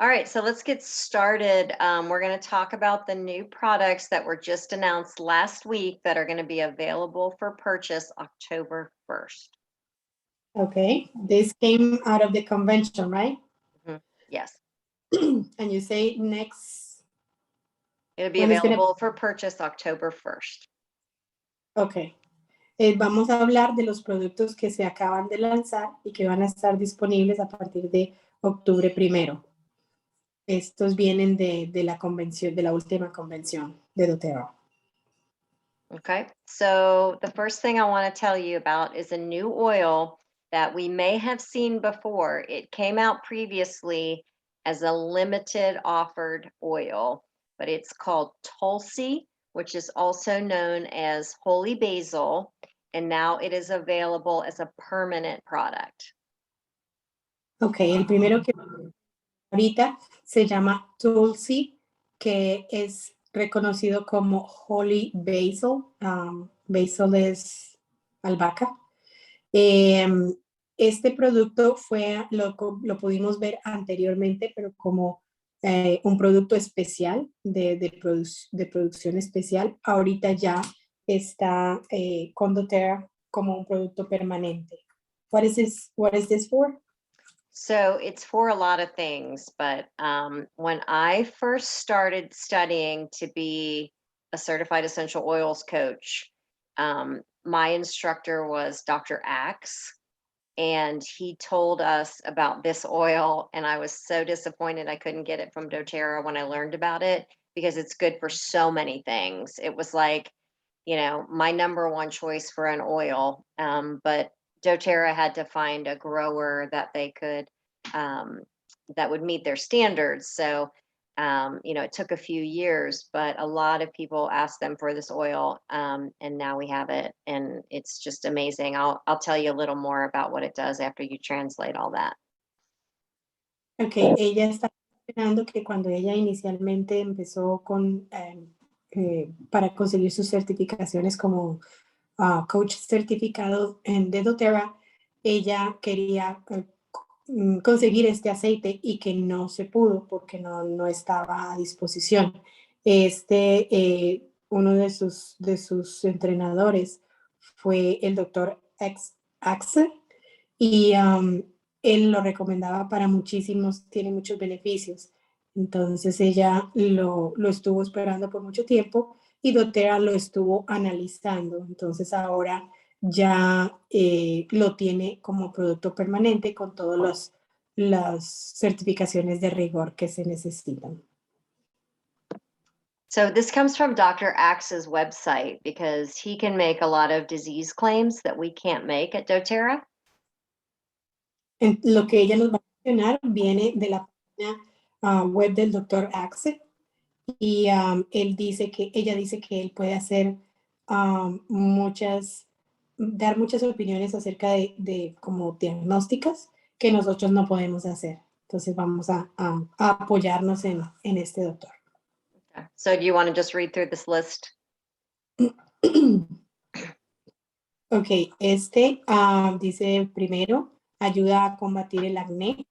All right, so let's get started. We're going to talk about the new products that were just announced last week that are going to be available for purchase October 1st. Okay, this came out of the convention, right? Yes, And you say next, it'll be when it's gonna- available for purchase October 1st. Ok. Vamos a hablar de los productos que se acaban de lanzar y que van a estar disponibles a partir de octubre 1. Estos vienen de la convención, de la última convención de doTERRA. Okay, so the first thing I want to tell you about is a new oil that we may have seen before. It came out previously as a limited offered oil, but it's called Tulsi, which is also known as holy basil, and now it is available as a permanent product. Ok, el primero que ahorita se llama Tulsi, que es reconocido como Holy Basil. Basil es albahaca. Este producto lo pudimos ver anteriormente, pero como un producto especial, de producción especial. Ahorita ya está con doTERRA como un producto permanente. What is this for? So it's for a lot of things, but when I first started studying to be a certified essential oils coach, my instructor was Dr. Axe, and he told us about this oil, and I was so disappointed I couldn't get it from doTERRA when I learned about it because it's good for so many things. It was like, my number one choice for an oil, but doTERRA had to find a grower that they could that would meet their standards. So it took a few years, but a lot of people asked them for this oil, and now we have it, and it's just amazing. I'll tell you a little more about what it does after you translate all that. Okay, ella está mencionando que cuando ella inicialmente empezó para conseguir sus certificaciones como coach certificado de doTERRA, ella quería conseguir este aceite y que no se pudo porque no estaba a disposición. Uno de sus entrenadores fue el doctor Axel y él lo recomendaba para muchísimos, tiene muchos beneficios. Entonces ella lo estuvo esperando por mucho tiempo y doTERRA lo estuvo analizando. Entonces ahora ya lo tiene como producto permanente con todas las certificaciones de rigor que se necesitan. So this comes from Dr. Axe's website because he can make a lot of disease claims that we can't make at doTERRA. Lo que ella nos va a mencionar viene de la página web del Dr. Axe y ella dice que él puede hacer dar muchas opiniones acerca de como diagnósticas que nosotros no podemos hacer. Entonces vamos a apoyarnos en este doctor. Okay. So do you want to just read through this list? Ok, dice primero, ayuda a combatir el acné.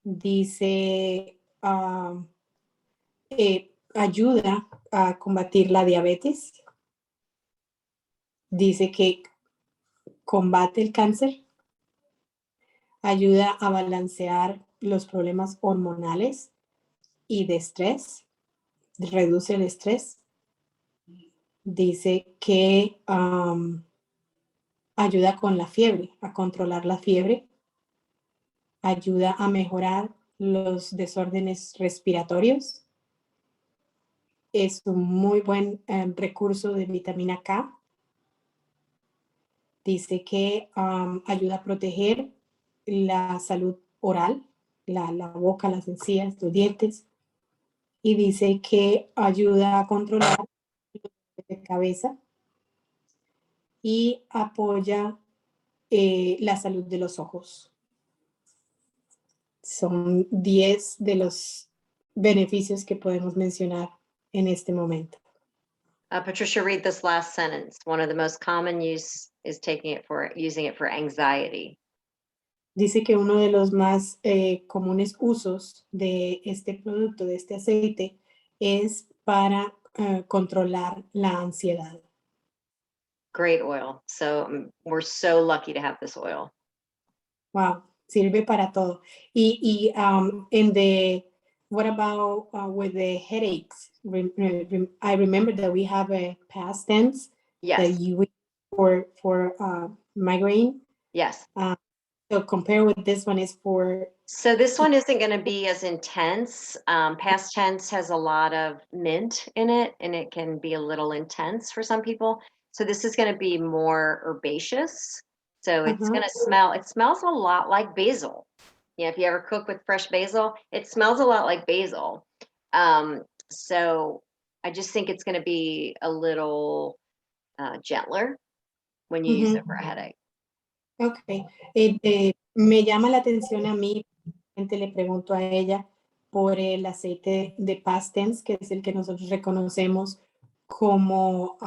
Dice, ayuda a combatir la diabetes. Dice que combate el cáncer. Ayuda a balancear los problemas hormonales y de estrés. Reduce el estrés. Dice que ayuda con la fiebre, a controlar la fiebre. Ayuda a mejorar los desórdenes respiratorios. Es un muy buen recurso de vitamina K. Dice que ayuda a proteger la salud oral, la boca, las encías, los dientes. Y dice que ayuda a controlar el dolor de cabeza y apoya la salud de los ojos. Son 10 de los beneficios que podemos mencionar en este momento. Patricia, read this last sentence. One of the most common use is using it for anxiety. Dice que uno de los más comunes usos de este producto, de este aceite, es para controlar la ansiedad. Great oil. So we're so lucky to have this oil. Wow, sirve para todo. What about with the headaches? I remember that we have a past tense that Yes, you use for migraine. yes. So compare with this one is for So this one isn't going to be as intense. Past tense has a lot of mint in it, and it can be a little intense for some people. So this is going to be more herbaceous. So it's uh-huh. going to smell, it smells a lot like basil. Yeah, if you ever cook with fresh basil, it smells a lot like basil. So I just think it's going to be a little gentler when you use Ujú. it for a headache. Ok. Me llama la atención a mí, le pregunto a ella por el aceite de Pastens, que es el que nosotros reconocemos como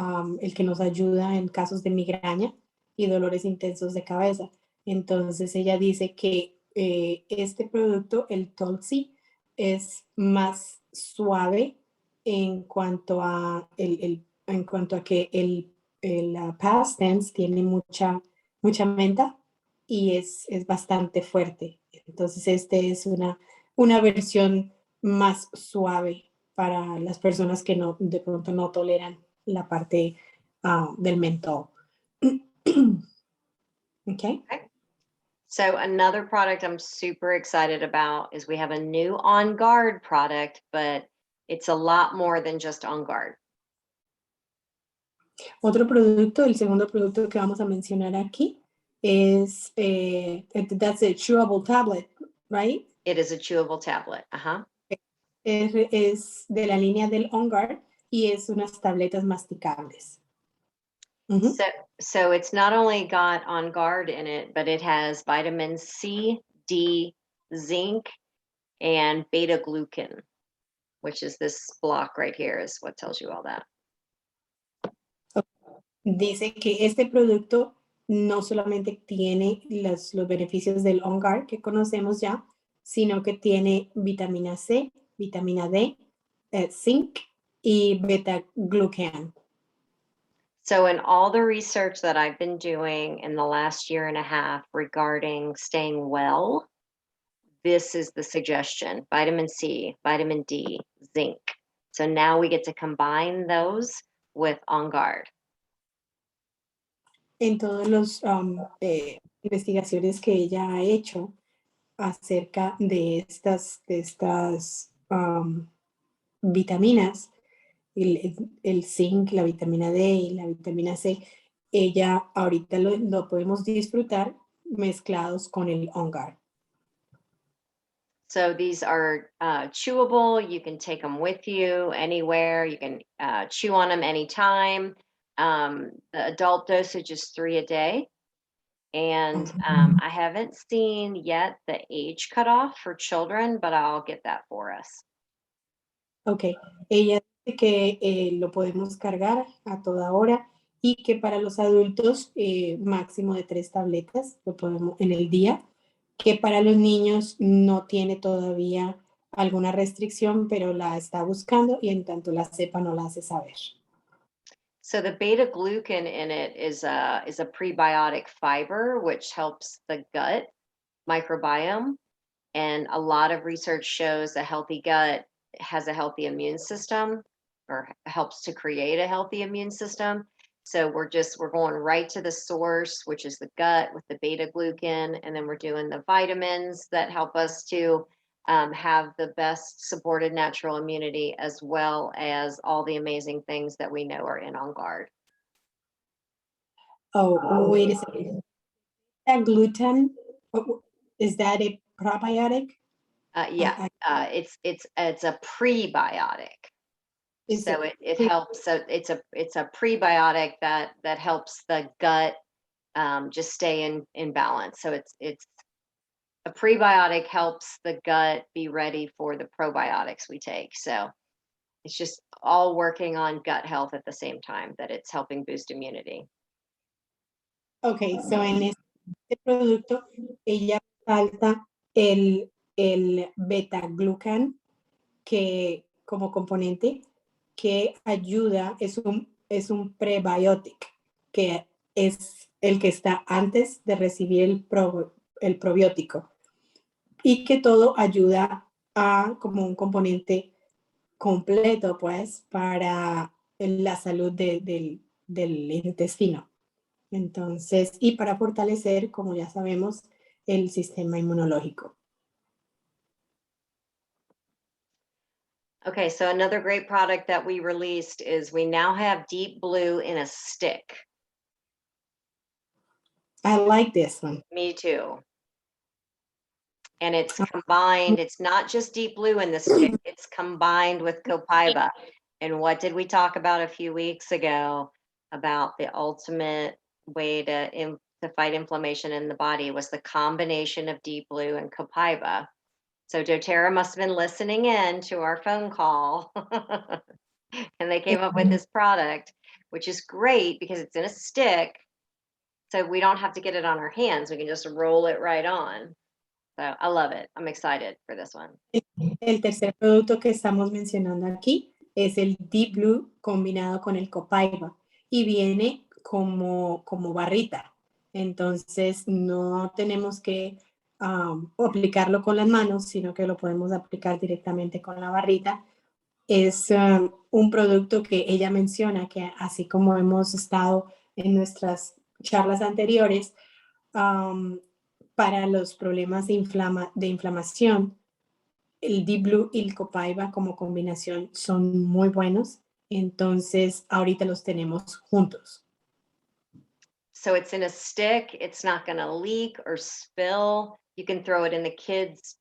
el que nos ayuda en casos de migraña y dolores intensos de cabeza. Entonces ella dice que este producto, el Tulsi, es más suave en cuanto a, en cuanto a que el Pastens tiene mucha menta y es bastante fuerte. Entonces, este es una versión más suave para las personas que no, de pronto no toleran la parte del mentol. Okay. Okay. So another product I'm super excited about is we have a new On Guard product, but it's a lot more than just On Guard. Otro producto, el segundo producto que vamos a mencionar aquí es, that's a chewable tablet, right? It is a chewable tablet. Uh-huh. Es de la línea del On Guard y es unas tabletas masticables. Ujú. So so it's not only got On Guard in it, but it has vitamin C, D, zinc, and beta glucan, which is this block right here is what tells you all that. Dice que este producto no solamente tiene los beneficios del On Guard que conocemos ya, sino que tiene vitamina C, vitamina D, zinc y beta-glucan. So in all the research that I've been doing in the last year and a half regarding staying well, this is the suggestion: vitamin C, vitamin D, zinc. So now we get to combine those with On Guard. En todas las investigaciones que ella ha hecho acerca de estas vitaminas, el zinc, la vitamina D y la vitamina C, ella ahorita lo podemos disfrutar mezclados con el On Guard. So these are chewable. You can take them with you anywhere. You can chew on them anytime. The adult dosage is 3 a day. And I haven't seen yet the age cutoff for children, but I'll get that for us. Ok, ella dice que lo podemos cargar a toda hora y que para los adultos máximo de 3 tabletas lo podemos en el día, que para los niños no tiene todavía alguna restricción, pero la está buscando y en tanto la sepa no la hace saber. So the beta glucan in it is a prebiotic fiber which helps the gut microbiome, and a lot of research shows a healthy gut has a healthy immune system or helps to create a healthy immune system. So we're going right to the source, which is the gut with the beta glucan, and then we're doing the vitamins that help us to have the best supported natural immunity, as well as all the amazing things that we know are in On Guard. Oh, wait a second. That gluten, is that a probiotic? Yeah, it's a prebiotic. Is So it it helps. So it's a prebiotic that helps the gut just stay in balance. So it's a prebiotic helps the gut be ready for the probiotics we take. So it's just all working on gut health at the same time that it's helping boost immunity. Okay, so en este producto ella Falta el beta-glucan que como componente que ayuda, es un prebiótico, que es el que está antes de recibir el probiótico y que todo ayuda a como un componente completo, pues, para la salud del intestino. Entonces, y para fortalecer, como ya sabemos, el sistema inmunológico. Okay, so another great product that we released is we now have Deep Blue in a stick. I like this one. Me too. And it's combined, it's not just Deep Blue in the stick, it's combined with Copaiba. And what did we talk about a few weeks ago about the ultimate way to fight inflammation in the body was the combination of Deep Blue and Copaiba. So doTERRA must have been listening in to our phone call and they came up with this product, which is great because it's in a stick. So we don't have to get it on our hands. We can just roll it right on. So I love it. I'm excited for this one. El tercer producto que estamos mencionando aquí es el Deep Blue combinado con el Copaiba y viene como barrita. Entonces no tenemos que aplicarlo con las manos, sino que lo podemos aplicar directamente con la barrita. Es un producto que ella menciona que así como hemos estado en nuestras charlas anteriores, para los problemas de inflamación, el Deep Blue y el Copaiba como combinación son muy buenos. Entonces, ahorita los tenemos juntos. So it's in a stick. It's not going to leak or spill. You can throw it in the kids'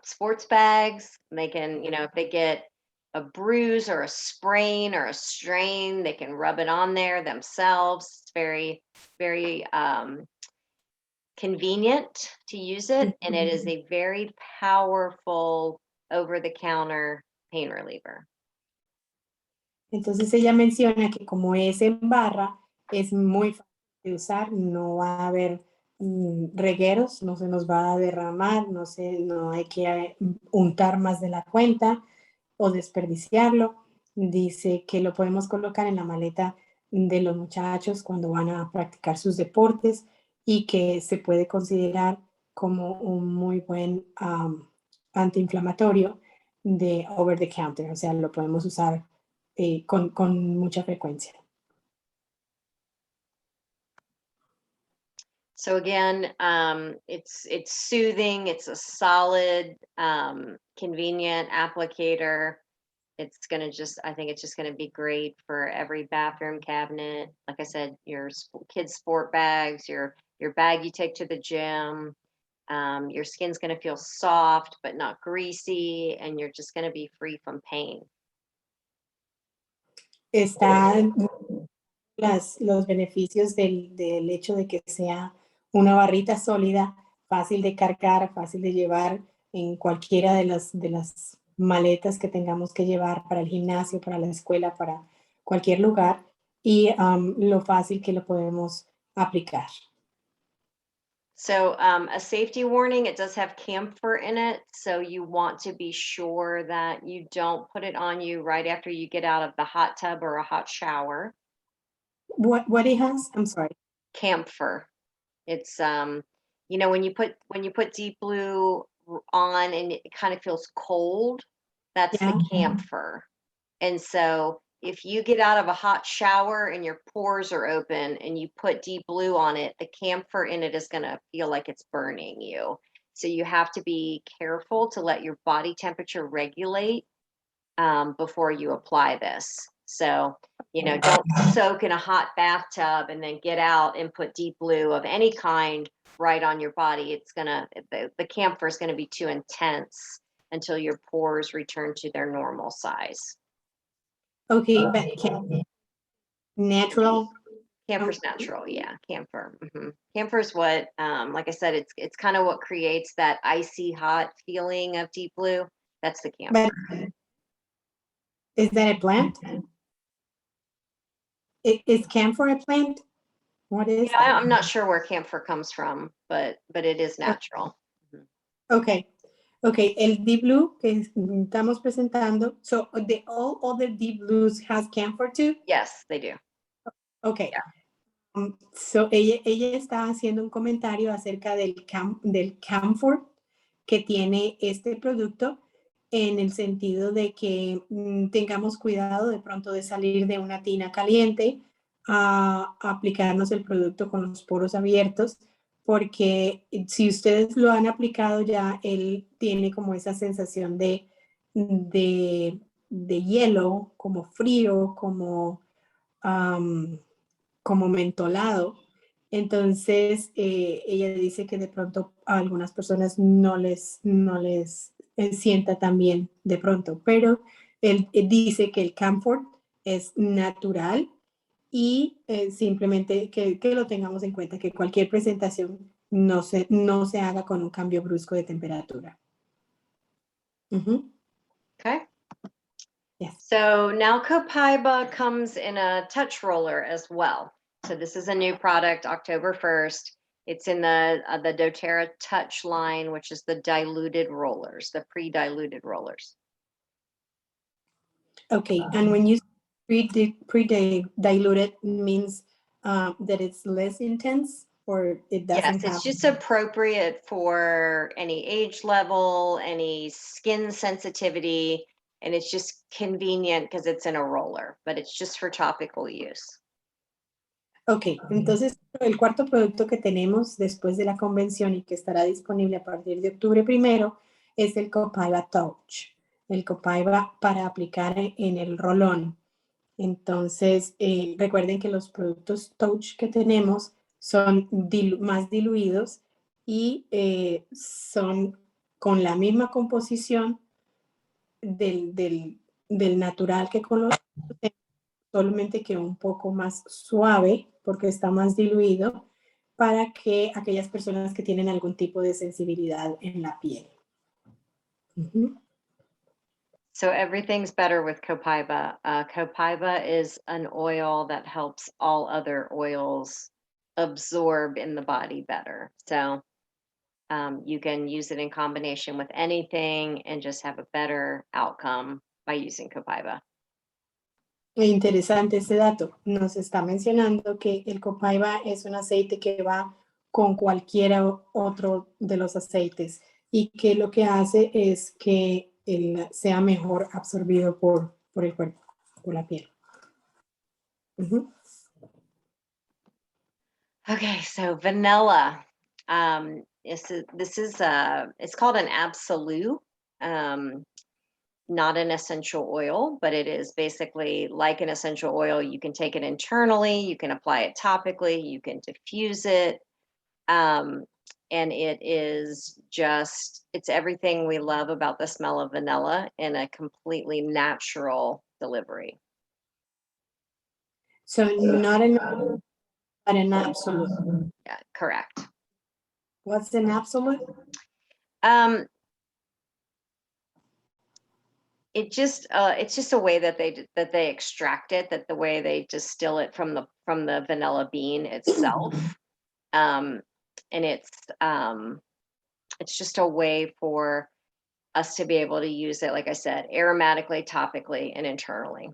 sports bags. They can, if they get a bruise or a sprain or a strain, they can rub it on there themselves. It's very, very convenient to use it. And it is a very powerful over-the-counter pain reliever. Entonces, ella menciona que como es en barra, es muy fácil de usar, no va a haber regueros, no se nos va a derramar, no hay que untar más de la cuenta o desperdiciarlo. Dice que lo podemos colocar en la maleta de los muchachos cuando van a practicar sus deportes y que se puede considerar como un muy buen antiinflamatorio de over the counter, o sea, lo podemos usar con mucha frecuencia. So again, it's soothing. It's a solid, convenient applicator. It's gonna I think it's just gonna be great for every bathroom cabinet. Like I said, your kids' sport bags, your bag you take to the gym. Your skin's gonna feel soft but not greasy, and you're just gonna be free from pain. Están los beneficios del hecho de que sea una barrita sólida, fácil de cargar, fácil de llevar en cualquiera de las maletas que tengamos que llevar para el gimnasio, para la escuela, para cualquier lugar, y lo fácil que lo podemos aplicar. So a safety warning, it does have camphor in it. So you want to be sure that you don't put it on you right after you get out of the hot tub or a hot shower. What it has? I'm sorry. Camphor. It's when you put Deep Blue on and it kind of feels cold, that's Yeah. the camphor. And so if you get out of a hot shower and your pores are open and you put Deep Blue on it, the camphor in it is going to feel like it's burning you. So you have to be careful to let your body temperature regulate before you apply this. So, don't soak in a hot bathtub and then get out and put Deep Blue of any kind right on your body. It's the camphor is going to be too intense until your pores return to their normal size. Okay, but natural. Camphor's natural, yeah. Camphor. Camphor is what, like I said, it's kind of what creates that icy hot feeling of Deep Blue. That's the camphor. But is that a plant? Is camphor a plant? What is Yeah, that? I'm not sure where camphor comes from, but it is natural. Okay. Okay, el Deep Blue que estamos presentando, so all other Deep Blues has camphor too? Yes, they do. Okay. Yeah. So ella está haciendo un comentario acerca del camphor que tiene este producto en el sentido de que tengamos cuidado de pronto de salir de una tina caliente a aplicarnos el producto con los poros abiertos, porque si ustedes lo han aplicado ya, él tiene como esa sensación de hielo, como frío, como mentolado. Entonces, ella dice que de pronto a algunas personas no les sienta tan bien de pronto, pero él dice que el camphor es natural y simplemente que lo tengamos en cuenta, que cualquier presentación no se haga con un cambio brusco de temperatura. Okay. Yes. So now Copaiba comes in a touch roller as well. So this is a new product, October 1st. It's in the doTERRA Touch line, which is the diluted rollers, the pre-diluted rollers. Okay, and when you say pre-diluted means that it's less intense or it doesn't Yes, have... it's just appropriate for any age level, any skin sensitivity, and it's just convenient because it's in a roller, but it's just for topical use. Ok, entonces el cuarto producto que tenemos después de la convención y que estará disponible a partir de octubre 1 es el Copaiba Touch, el Copaiba para aplicar en el rolón. Entonces, recuerden que los productos Touch que tenemos son más diluidos y son con la misma composición del natural que con los solamente que un poco más suave porque está más diluido para que aquellas personas que tienen algún tipo de sensibilidad en la piel. So everything's better with Copaiba. Copaiba is an oil that helps all other oils absorb in the body better. So you can use it in combination with anything and just have a better outcome by using Copaiba. Interesante ese dato. Nos está mencionando que el Copaiba es un aceite que va con cualquiera otro de los aceites y que lo que hace es que sea mejor absorbido por el cuerpo, por la piel. Okay, so vanilla. It's called an absolute, not an essential oil, but it is basically like an essential oil. You can take it internally, you can apply it topically, you can diffuse it. And it's everything we love about the smell of vanilla in a completely natural delivery. So not an absolute. Yeah, correct. What's an absolute? It's just a way that they extract it, that the way they distill it from the vanilla bean itself. And it's just a way for us to be able to use it, like I said, aromatically, topically, and internally.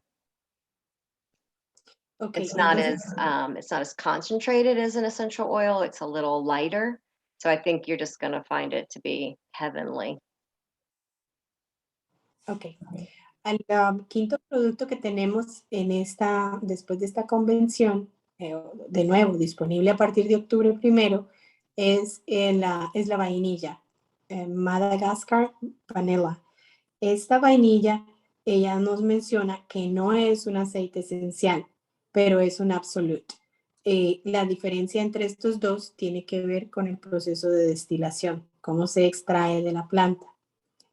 Okay, it's not as concentrated as an essential oil. It's a little lighter. So I think you're just going to find it to be heavenly. Ok. El quinto producto que tenemos después de esta convención, de nuevo, disponible a partir de octubre 1, es la vainilla, Madagascar Vanilla. Esta vainilla, ella nos menciona que no es un aceite esencial, pero es un absolute. La diferencia entre estos dos tiene que ver con el proceso de destilación, cómo se extrae de la planta.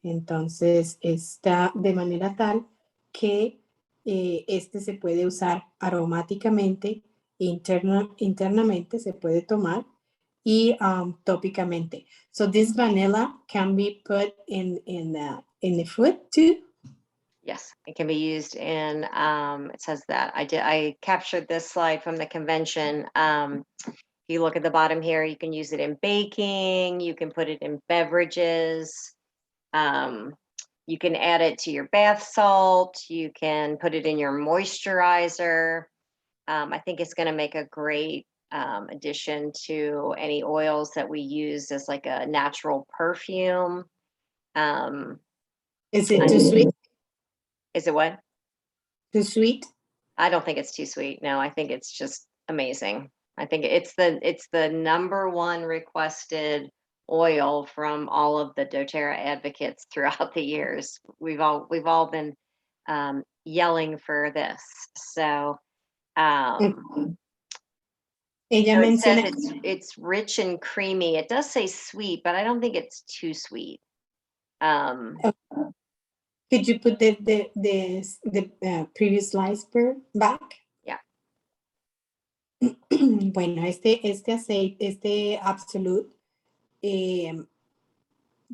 Entonces, está de manera tal que este se puede usar aromáticamente, internamente se puede tomar y tópicamente. So this vanilla can be put in the food too? Yes, it can be used in, it says that. I captured this slide from the convention. If you look at the bottom here, you can use it in baking, you can put it in beverages, um, you can add it to your bath salt, you can put it in your moisturizer. I think it's going to make a great addition to any oils that we use as like a natural perfume. Um, Is it too sweet? is it what? Too sweet? I don't think it's too sweet. No, I think it's just amazing. I think it's the number one requested oil from all of the doTERRA advocates throughout the years. We've all been yelling for this. So Mm. Ella so it says menciona, it's rich and creamy. It does say sweet, but I don't think it's too sweet. oh, could you put the previous slides back? Yeah. Bueno, este aceite, este Absolute,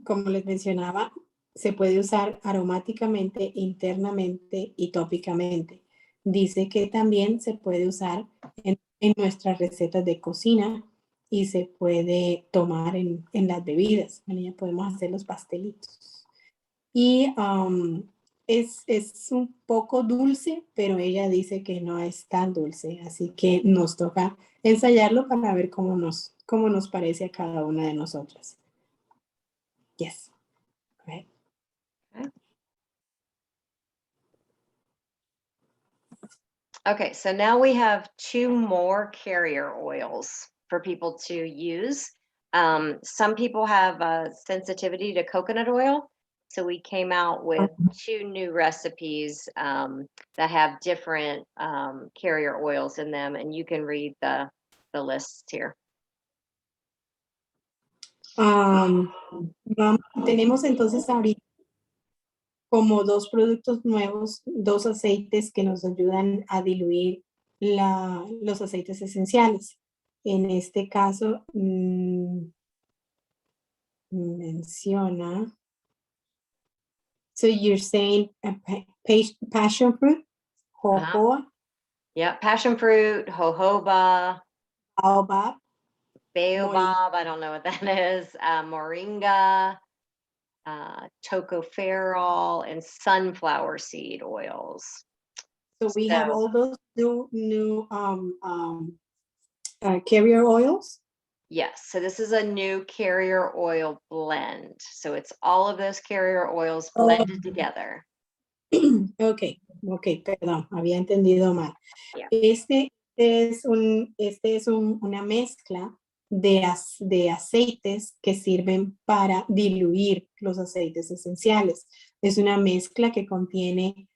como les mencionaba, se puede usar aromáticamente, internamente y tópicamente. Dice que también se puede usar en nuestras recetas de cocina y se puede tomar en las bebidas. Bueno, ya podemos hacer los pastelitos. Y es un poco dulce, pero ella dice que no es tan dulce, así que nos toca ensayarlo para ver cómo nos parece a cada una de nosotras. Yes. Right. Okay, so now we have two more carrier oils for people to use. Some people have a sensitivity to coconut oil, so we came out with two new recipes that have different carrier oils in them, and you can read the lists here. Tenemos entonces ahorita como dos productos nuevos, dos aceites que nos ayudan a diluir los aceites esenciales. En este caso, menciona. So you're saying passion fruit, jojoba, Yeah, passion fruit, jojoba, baobab, baobab, I don't know what that is, moringa, tocopherol, and sunflower seed oils. So we have So- all those new carrier oils. Yes, so this is a new carrier oil blend. So it's all of those carrier oils blended together. Ok, perdón, había entendido mal. Yeah. Este es una mezcla de aceites que sirven para diluir los aceites esenciales. Es una mezcla que contiene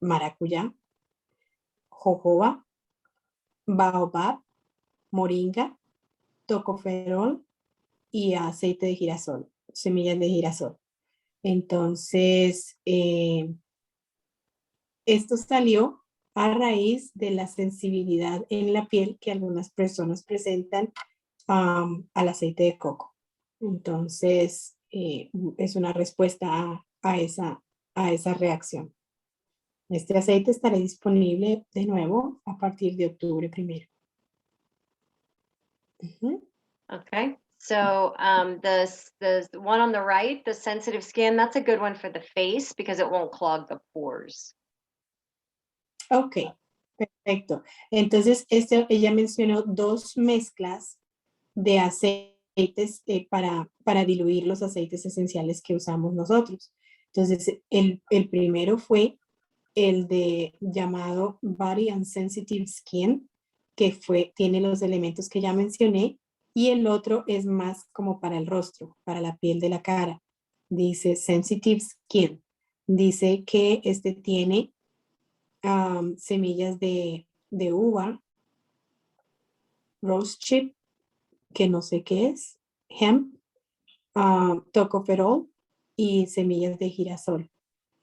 maracuyá, jojoba, baobab, moringa, tocoferol y aceite de girasol, semillas de girasol. Entonces, esto salió a raíz de la sensibilidad en la piel que algunas personas presentan al aceite de coco. Entonces, es una respuesta a esa reacción. Este aceite estará disponible de nuevo a partir de octubre 1. Okay. So the one on the right, the sensitive skin, that's a good one for the face because it won't clog the pores. Ok, perfecto. Entonces, ella mencionó dos mezclas de aceites para diluir los aceites esenciales que usamos nosotros. Entonces, el primero fue el de llamado Body and Sensitive Skin, que tiene los elementos que ya mencioné, y el otro es más como para el rostro, para la piel de la cara. Dice Sensitive Skin. Dice que este tiene semillas de uva, rose chip, que no sé qué es, hemp, tocopherol y semillas de girasol.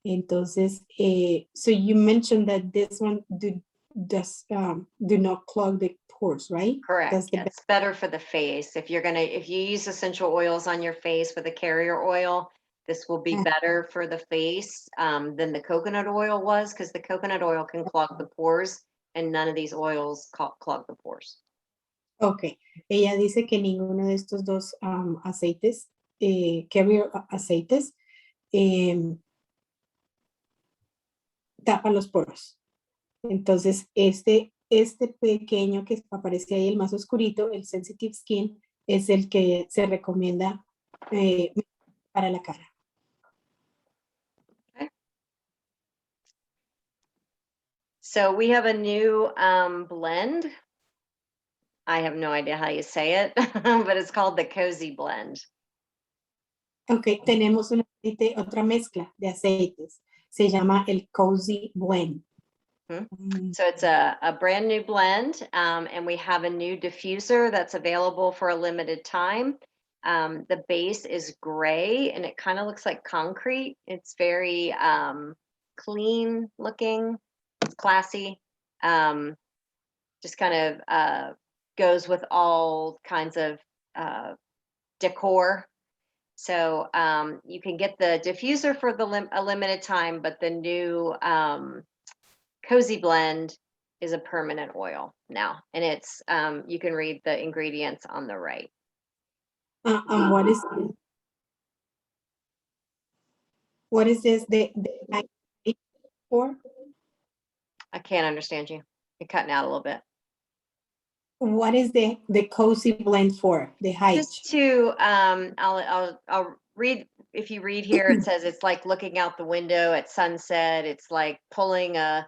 Entonces, so you mentioned that this one do not clog the pores, right? Correct. Yeah, it's better for the face. If you use essential oils on your face with a carrier oil, This will be Ah, better for the face than the coconut oil was, because the coconut oil can clog the pores, and none of these oils clog the pores. ok. Ella dice que ninguno de estos dos aceites, carrier aceites, em, tapa los poros. Entonces, este pequeño que aparece ahí, el más oscurito, el Sensitive Skin, es el que se recomienda eh, para la cara. So we have a new blend. I have no idea how you say it, but it's called the Cozy Blend. Ok, tenemos otra mezcla de aceites. Se llama el Cozy Blend. So it's a brand new blend, and we have a new diffuser that's available for a limited time. The base is gray and it kind of looks like concrete. It's very clean looking, it's classy. Just kind of goes with all kinds of decor. So you can get the diffuser for a limited time, but the new Cozy Blend is a permanent oil now, and it's you can read the ingredients on the right. And what is this the for? I can't understand you. You're cutting out a little bit. What is the Cozy Blend for? The height. Just to I'll read. If you read here, it says it's like looking out the window at sunset. It's like pulling a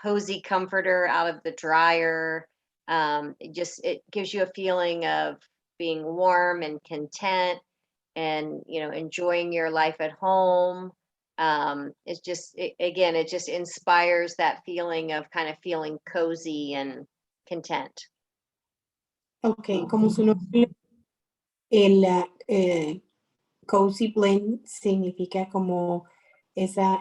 cozy comforter out of the dryer. It gives you a feeling of being warm and content, and enjoying your life at home. It's just again, it just inspires that feeling of kind of feeling cozy and content. Ok, como su nombre, el Cozy Blend significa como esa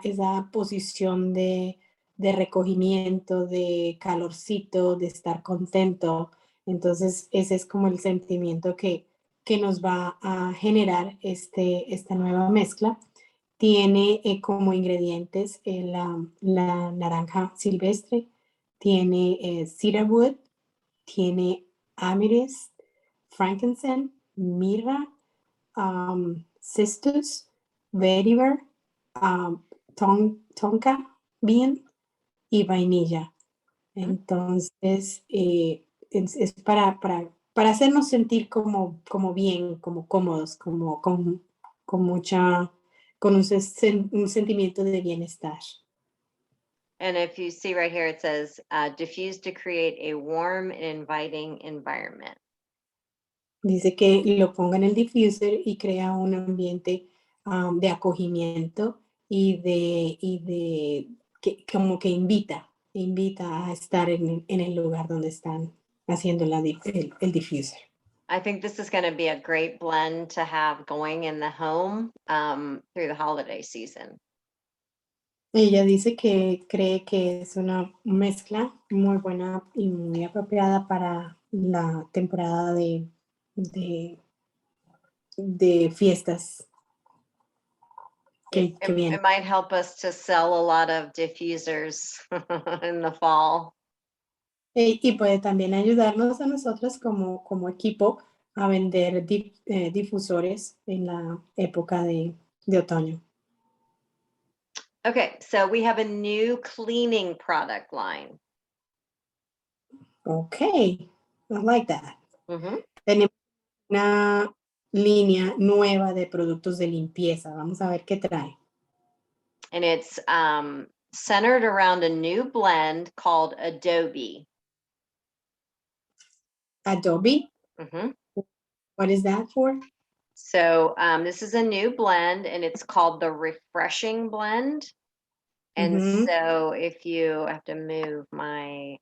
posición de recogimiento, de calorcito, de estar contento. Entonces, ese es como el sentimiento que nos va a generar esta nueva mezcla. Tiene como ingredientes la naranja silvestre, tiene cedarwood, tiene amethyst, frankincense, mirra, cistus, vetiver, tonka bean y vainilla. Entonces, es para hacernos sentir como bien, como cómodos, como con mucha, con un sentimiento de bienestar. And if you see right here, it says diffuse to create a warm and inviting environment. Dice que lo ponga en el diffuser y crea un ambiente de acogimiento y de que como que invita a estar en el lugar donde están haciendo el diffuser. I think this is going to be a great blend to have going in the home through the holiday season. Ella dice que cree que es una mezcla muy buena y muy apropiada para la temporada de fiestas que vienen. It might help us to sell a lot of diffusers in the fall. Y puede también ayudarnos a nosotros como equipo a vender difusores en la época de otoño. Okay, so we have a new cleaning product line. Okay, I like that. Mhm. Tenemos una línea nueva de productos de limpieza. Vamos a ver qué trae. And it's centered around a new blend called Adobe. Adobe, Mhm. what is that for? So this is a new blend, and it's called the Refreshing Blend. And so if you I have to move my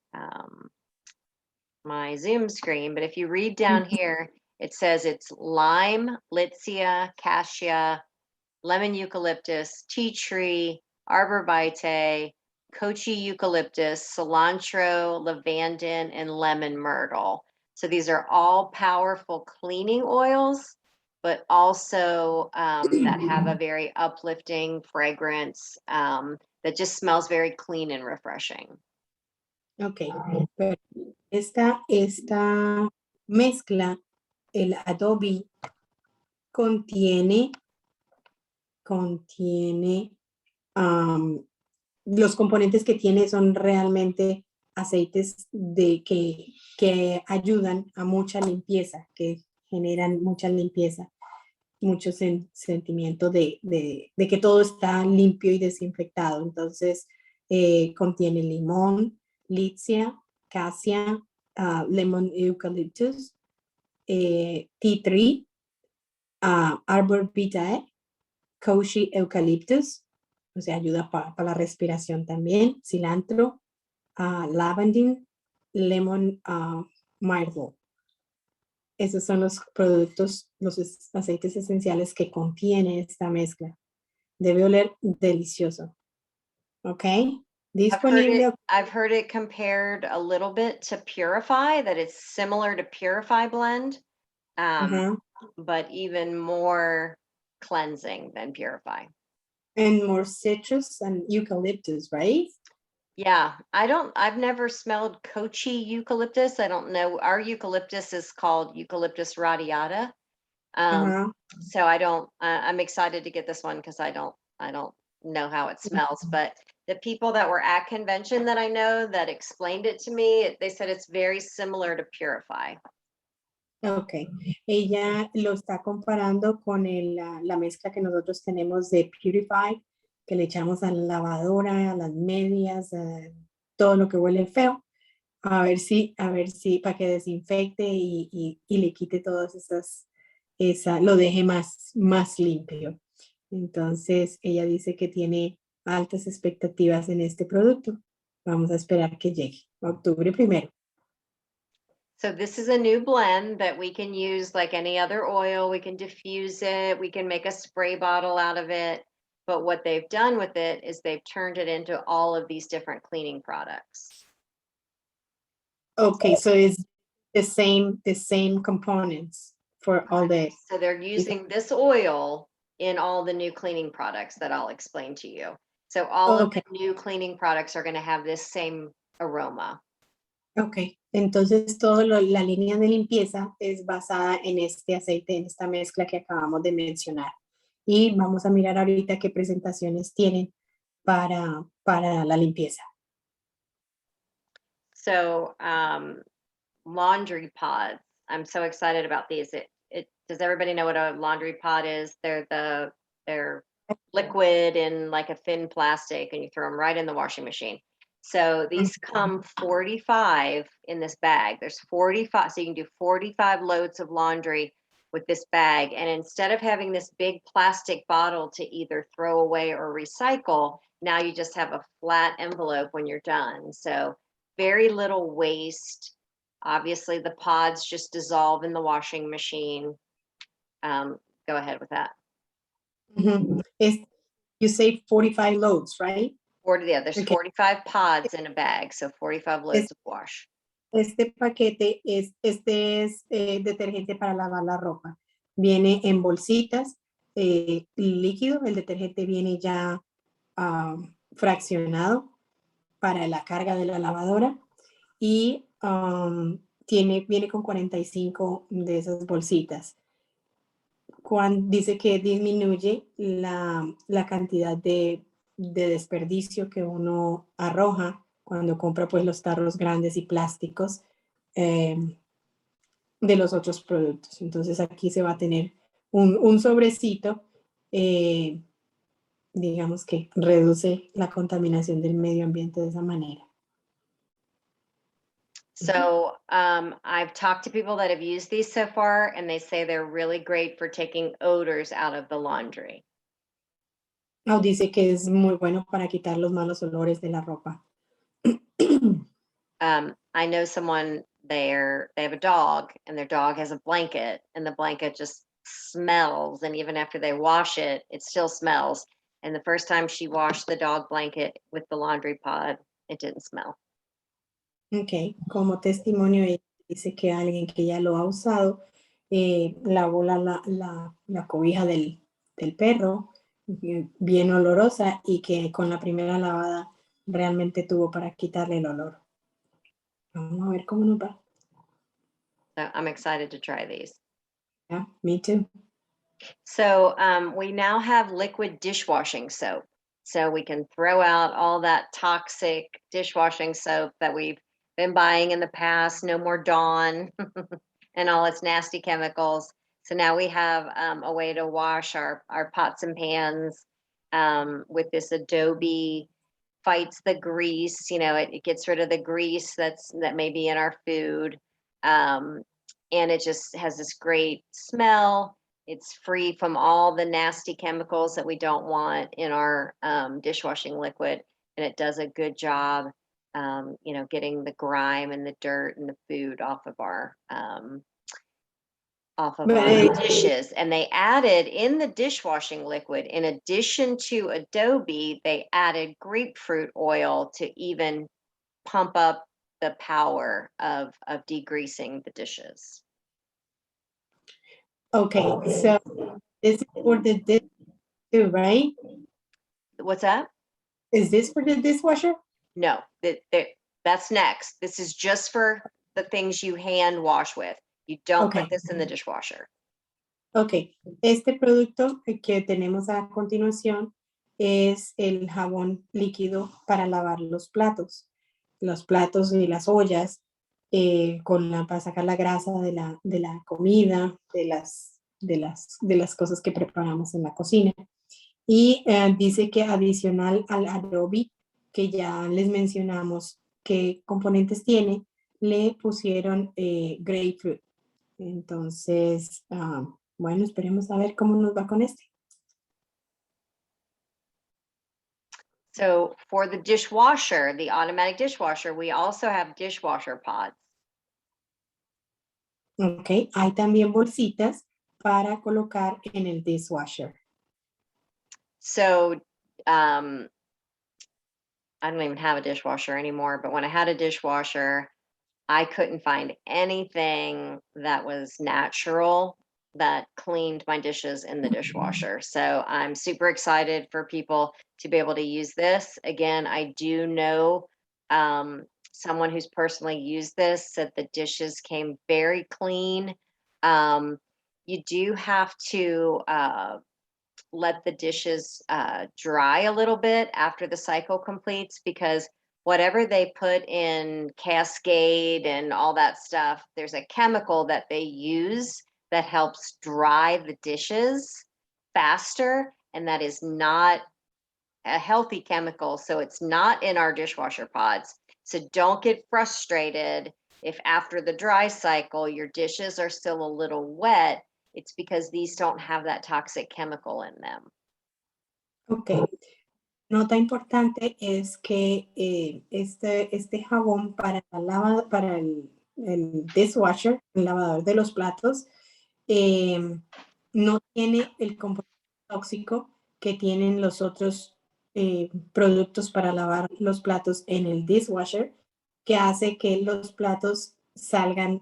my Zoom screen, but if you read down here, it says it's lime, litsea, cassia, lemon eucalyptus, tea tree, arborvitae, kochi eucalyptus, cilantro, lavandin, and lemon myrtle. So these are all powerful cleaning oils. but also that have a very uplifting fragrance that just smells very clean and refreshing. Ok, pero esta mezcla, el Adobe, contiene los componentes que tiene son realmente aceites que ayudan a mucha limpieza, que generan mucha limpieza, mucho sentimiento de que todo está limpio y desinfectado. Entonces, contiene limón, licia, cassia, lemon eucalyptus, tea tree, arbor vitae, Koshi eucalyptus, o sea, ayuda para la respiración también, cilantro, lavandin, lemon myrtle. Esos son los productos, los aceites esenciales que contiene esta mezcla. Debe oler delicioso. ¿Ok? Disponible. I've heard it compared a little bit to Purify, that it's similar to Purify blend, but even more cleansing than Purify. And more citrus and eucalyptus, right? Yeah, I've never smelled Kochi eucalyptus. I don't know. Our eucalyptus is called Eucalyptus radiata. So I'm excited to get this one because I don't know how it smells, but the people that were at convention that I know that explained it to me, they said it's very similar to Purify. Ok, ella lo está comparando con la mezcla que nosotros tenemos de Purify, que le echamos a la lavadora, a las medias, todo lo que huele feo, a ver si, para que desinfecte y le quite todas lo deje más limpio. Entonces, ella dice que tiene altas expectativas en este producto. Vamos a esperar que llegue, octubre 1. So this is a new blend that we can use like any other oil. We can diffuse it. We can make a spray bottle out of it. But what they've done with it is they've turned it into all of these different cleaning products. Okay, so it's the same components for all the. So they're using this oil in all the new cleaning products that I'll explain to you. So all of the new cleaning products are going to have this same aroma. Ok, entonces toda la línea de limpieza es basada en este aceite, en esta mezcla que acabamos de mencionar. Y vamos a mirar ahorita qué presentaciones tienen para la limpieza. So laundry pods. I'm so excited about these. Does everybody know what a laundry pod is? They're liquid in like a thin plastic and you throw them right in the washing machine. So these come 45 in this bag. There's 45, so you can do 45 loads of laundry with this bag. And instead of having this big plastic bottle to either throw away or recycle, now you just have a flat envelope when you're done. So very little waste. Obviously, the pods just dissolve in the washing machine. Go ahead with that. You say 45 loads, right? There's 45 pods in a bag, so 45 loads of wash. Este paquete es detergente para lavar la ropa. Viene en bolsitas, líquido, el detergente viene ya fraccionado para la carga de la lavadora y viene con 45 de esas bolsitas. Dice que disminuye la cantidad de desperdicio que uno arroja cuando compra pues los tarros grandes y plásticos de los otros productos. Entonces aquí se va a tener un sobrecito, digamos que reduce la contaminación del medio ambiente de esa manera. So I've talked to people that have used these so far, and they say they're really great for taking odors out of the laundry. Dice que es muy bueno para quitar los malos olores de la ropa. I know someone they have a dog, and their dog has a blanket, and the blanket just smells, and even after they wash it, it still smells. And the first time she washed the dog blanket with the laundry pod, it didn't smell. Ok, como testimonio ella dice que alguien que ya lo ha usado lavó la cobija del perro, bien olorosa, y que con la primera lavada realmente tuvo para quitarle el olor. Vamos a ver cómo nos va. So I'm excited to try these. Yeah, me too. So we now have liquid dishwashing soap. So we can throw out all that toxic dishwashing soap that we've been buying in the past. No more Dawn and all its nasty chemicals. So now we have a way to wash our pots and pans with this Adobe. Fights the grease. You know, it gets rid of the grease that may be in our food. And it just has this great smell. It's free from all the nasty chemicals that we don't want in our dishwashing liquid. And it does a good job, you know, getting the grime and the dirt and the food off of our dishes. And they added in the dishwashing liquid, in addition to Adobe, they added grapefruit oil to even pump up the power of degreasing the dishes. Okay, so this is for the dish too, right? What's that? Is this for the dishwasher? No, that's next. This is just for the things you hand wash with. You don't Okay. put this in the dishwasher. Ok, este producto que tenemos a continuación es el jabón líquido para lavar los platos y las ollas, para sacar la grasa de la comida, de las cosas que preparamos en la cocina. Y dice que adicional al Adobe, que ya les mencionamos qué componentes tiene, le pusieron grapefruit. Entonces, bueno, esperemos a ver cómo nos va con este. So for the dishwasher, the automatic dishwasher, we also have dishwasher pods. Ok, hay también bolsitas para colocar en el dishwasher. So I don't even have a dishwasher anymore, but when I had a dishwasher, I couldn't find anything that was natural that cleaned my dishes in the dishwasher. So I'm super excited for people to be able to use this. Again, I do know someone who's personally used this, said the dishes came very clean. You do have to let the dishes dry a little bit after the cycle completes, because whatever they put in Cascade and all that stuff, there's a chemical that they use that helps dry the dishes faster, and that is not a healthy chemical, so it's not in our dishwasher pods. So don't get frustrated if after the dry cycle your dishes are still a little wet. It's because these don't have that toxic chemical in them. Ok. Nota importante es que este jabón para el dishwasher, el lavador de los platos, no tiene el componente tóxico que tienen los otros productos para lavar los platos en el dishwasher, que hace que los platos salgan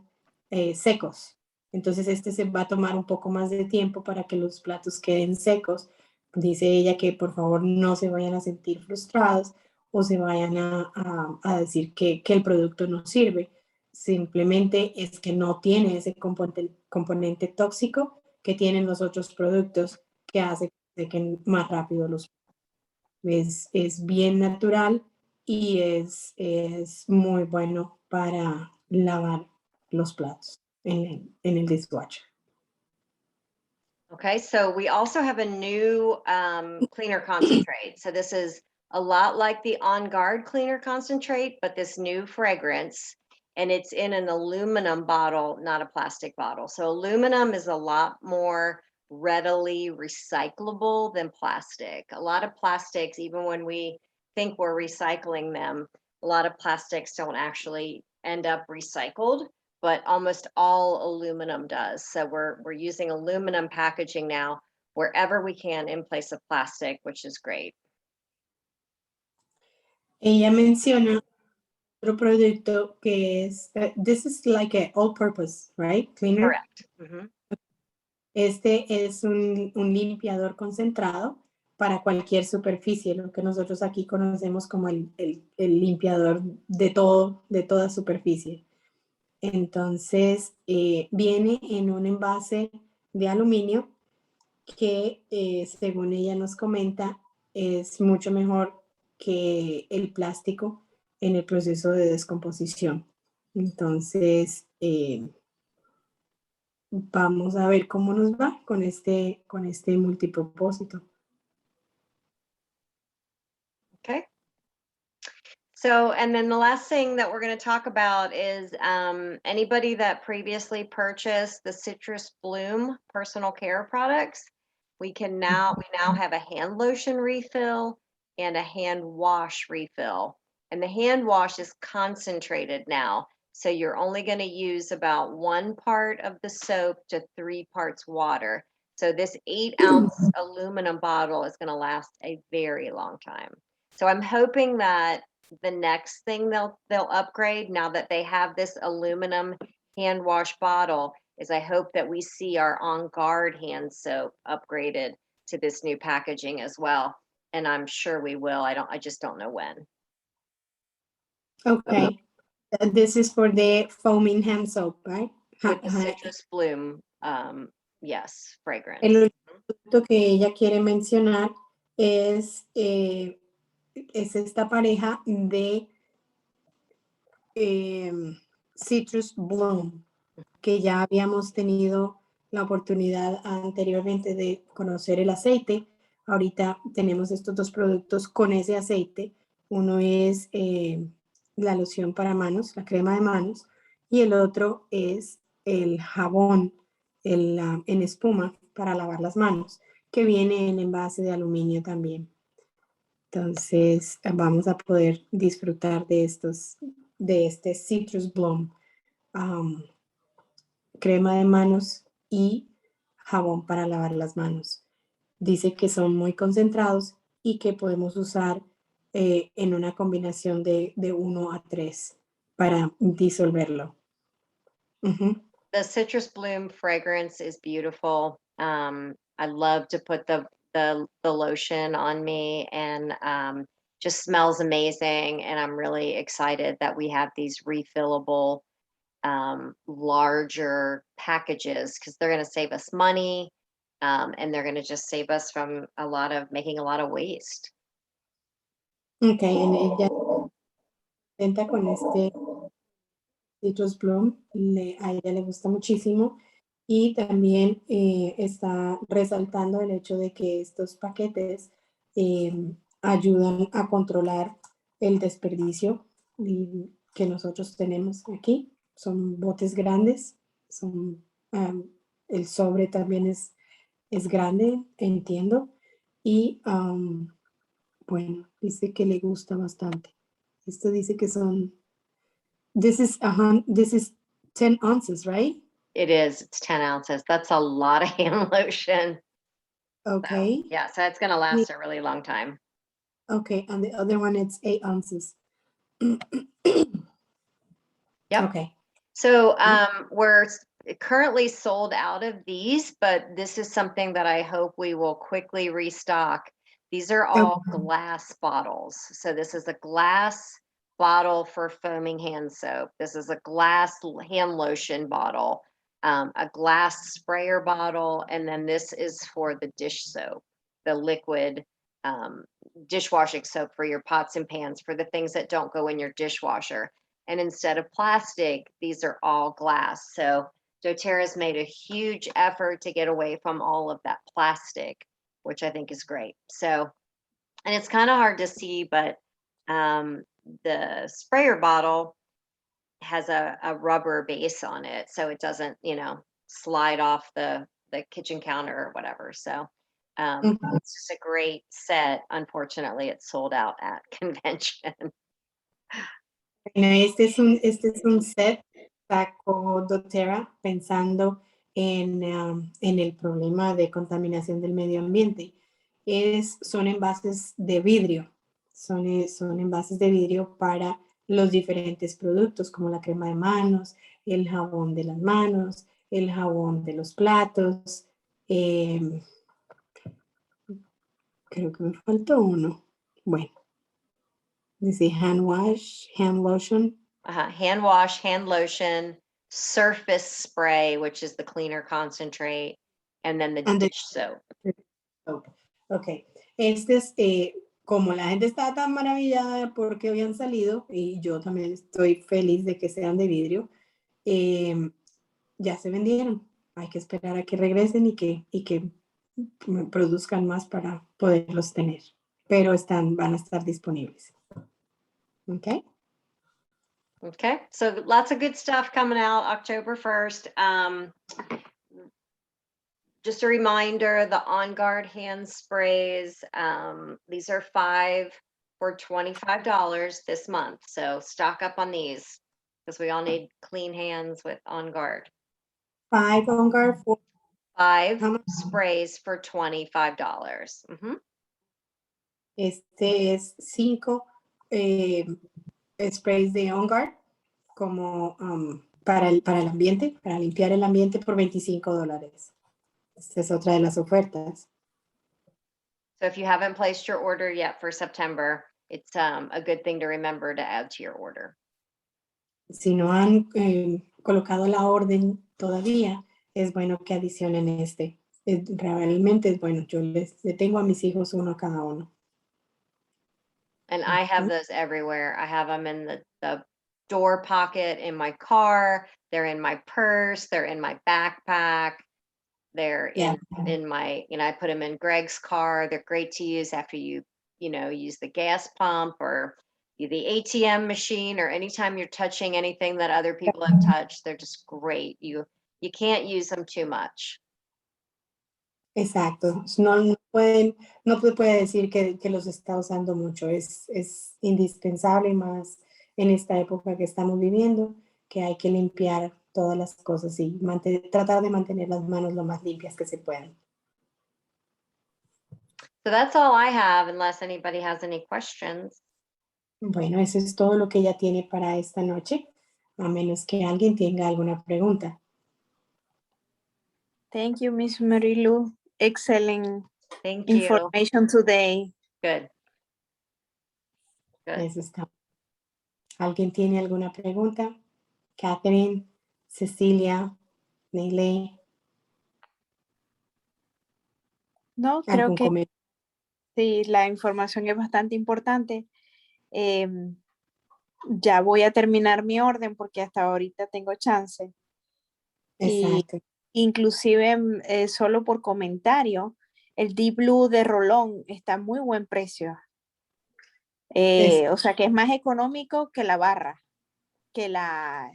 secos. Entonces este se va a tomar un poco más de tiempo para que los platos queden secos. Dice ella que por favor no se vayan a sentir frustrados o se vayan a decir que el producto no sirve. Simplemente es que no tiene ese componente tóxico que tienen los otros productos, que hace que sequen más rápido los. Es bien natural y es muy bueno para lavar los platos en el dishwasher. Okay, so we also have a new cleaner concentrate. So this is a lot like the On Guard cleaner concentrate, but this new fragrance, and it's in an aluminum bottle, not a plastic bottle. So aluminum is a lot more readily recyclable than plastic. A lot of plastics, even when we think we're recycling them, a lot of plastics don't actually end up recycled, but almost all aluminum does. So we're using aluminum packaging now wherever we can in place of plastic, which is great. Ella menciona otro producto que es, this is like an all-purpose, right? Cleaner. Correct. Mm-hmm. Este es un limpiador concentrado para cualquier superficie, lo que nosotros aquí conocemos como el limpiador de todo, de toda superficie. Entonces, viene en un envase de aluminio que, según ella nos comenta, es mucho mejor que el plástico en el proceso de descomposición. Entonces, vamos a ver cómo nos va con este multipropósito. Okay. So, and then the last thing that we're going to talk about is anybody that previously purchased the Citrus Bloom personal care products. We now have a hand lotion refill and a hand wash refill. And the hand wash is concentrated now. So you're only going to use about 1 part of the soap to 3 parts water. So this 8-ounce aluminum bottle is going to last a very long time. So I'm hoping that the next thing they'll upgrade now that they have this aluminum hand wash bottle is I hope that we see our On Guard hand soap upgraded to this new packaging as well. And I'm sure we will. I just don't know when. Okay. This is for the foaming hand soap, right? With the Citrus Bloom, yes, fragrance. El producto que ella quiere mencionar es esta pareja de Citrus Bloom, que ya habíamos tenido la oportunidad anteriormente de conocer el aceite. Ahorita tenemos estos 2 productos con ese aceite. Uno es la loción para manos, la crema de manos, y el otro es el jabón en espuma para lavar las manos, que viene en envase de aluminio también. Entonces, vamos a poder disfrutar de este Citrus Bloom, crema de manos y jabón para lavar las manos. Dice que son muy concentrados y que podemos usar en una combinación de 1 a 3 para disolverlo. The Citrus Bloom fragrance is beautiful. I love to put the lotion on me, and just smells amazing. And I'm really excited that we have these refillable larger packages because they're going to save us money, and they're going to just save us from making a lot of waste. Okay, and ella cuenta con este Citrus Bloom, a ella le gusta muchísimo, y también está resaltando el hecho de que estos paquetes ayudan a controlar el desperdicio que nosotros tenemos aquí. Son botes grandes, el sobre también es grande, entiendo, y bueno, dice que le gusta bastante. Esto dice que son, this is 10 ounces, right? It is. It's 10 ounces. That's a lot of hand lotion. Okay. So, yeah, so it's going to last a really long time. Okay, and the other one, it's 8 ounces. Yep. Okay. So we're currently sold out of these, but this is something that I hope we will quickly restock. These are all glass bottles. So this is a glass bottle for foaming hand soap. This is a glass hand lotion bottle, a glass sprayer bottle, and then this is for the dish soap, the liquid dishwashing soap for your pots and pans, for the things that don't go in your dishwasher. And instead of plastic, these are all glass. So doTERRA's made a huge effort to get away from all of that plastic, which I think is great. So, and it's kind of hard to see, but the sprayer bottle has a rubber base on it, so it doesn't, slide off the kitchen counter or whatever. So it's just a great set. Unfortunately, it's sold out at convention. Bueno, este es un set sacó doTERRA pensando en el problema de contaminación del medio ambiente. Son envases de vidrio, son envases de vidrio para los diferentes productos como la crema de manos, el jabón de las manos, el jabón de los platos, Em, creo que me faltó uno. Bueno, dice hand wash, hand lotion. Hand wash, hand lotion, surface spray, which is the cleaner concentrate, and then the And the dish soap. soap. Ok, este es, como la gente está tan maravillada porque habían salido, y yo también estoy feliz de que sean de vidrio, ya se vendieron. Hay que esperar a que regresen y que produzcan más para poderlos tener. Pero van a estar disponibles. Ok. Okay, so lots of good stuff coming out October 1st. Just a reminder, the On Guard hand sprays, these are 5 for $25 this month. So stock up on these because we all need clean hands with On Guard. 5 on guard for 5 how much? sprays for $25. Mhm. Este es 5 sprays de On Guard como para el ambiente, para limpiar el ambiente por $25. Esta es otra de las ofertas. So if you haven't placed your order yet for September, it's a good thing to remember to add to your order. Si no han colocado la orden todavía, es bueno que adicionen este. Realmente es bueno. Yo le tengo a mis hijos uno a cada uno. And I have those everywhere. I have them in the door pocket in my car. They're in my purse. They're in my backpack. They're Yeah. in my, I put them in Greg's car. They're great to use after you use the gas pump or the ATM machine, or anytime you're touching anything that other people have touched. They're just great. You can't use them too much. Exacto. No puede decir que los está usando mucho. Es indispensable, más en esta época que estamos viviendo, que hay que limpiar todas las cosas y tratar de mantener las manos lo más limpias que se puedan. So that's all I have, unless anybody has any questions. Bueno, eso es todo lo que ella tiene para esta noche, a menos que alguien tenga alguna pregunta. Thank you, Miss Marilu. Excellent Thank you. information today. Good. Good. Eso está. ¿Alguien tiene alguna pregunta? Catherine, Cecilia, Neile. No, creo ¿Algún que comentario? sí, la información es bastante importante. Ya voy a terminar mi orden porque hasta ahorita tengo chance. Exacto. Y inclusive solo por comentario, el Deep Blue de Rolón está a muy buen precio. O sea que es más económico que la barra, que la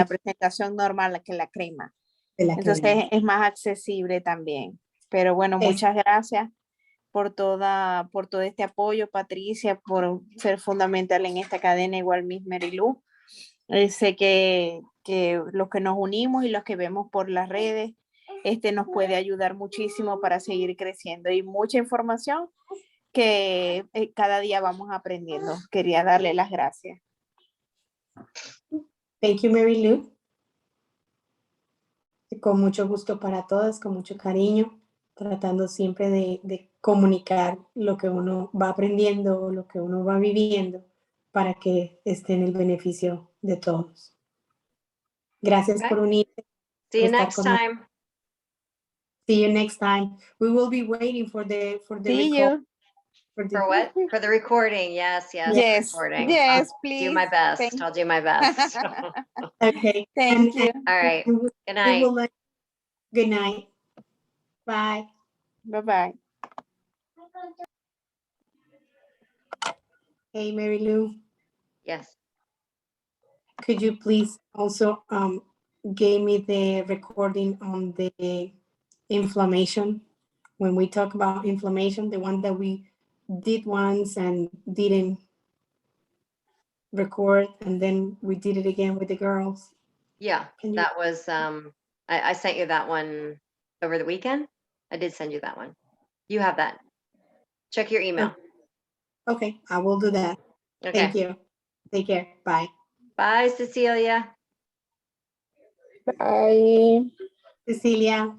presentación normal, que la crema. Entonces es más accesible también. Pero bueno, muchas gracias por todo este apoyo, Patricia, por ser fundamental en esta cadena, igual Miss Marilu. Sé que los que nos unimos y los que vemos por las redes, nos puede ayudar muchísimo para seguir creciendo, y mucha información que cada día vamos aprendiendo. Quería darle las gracias. Thank you, Marilu. Con mucho gusto para todas, con mucho cariño, tratando siempre de comunicar lo que uno va aprendiendo, lo que uno va viviendo, para que esté en el beneficio de todos. Gracias por unirse. See you next time. See you next time. We will be waiting for the See you. For what? For the recording. Yes. Yes, recording. yes, I'll please. do my best. I'll do my best. Okay. Thank you. All right. Good night. Good night. Bye. Bye-bye. Hey, Marilu. Yes. Could you please also give me the recording on the inflammation? When we talk about inflammation, the one that we did once and didn't record, and then we did it again with the girls. Yeah, that was, I sent you that one over the weekend. I did send you that one. You have that. Check your email. Okay, I will do that. Okay. Thank you. Take care. Bye. Bye, Cecilia. Bye. Cecilia.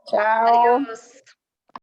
Chao. Adiós.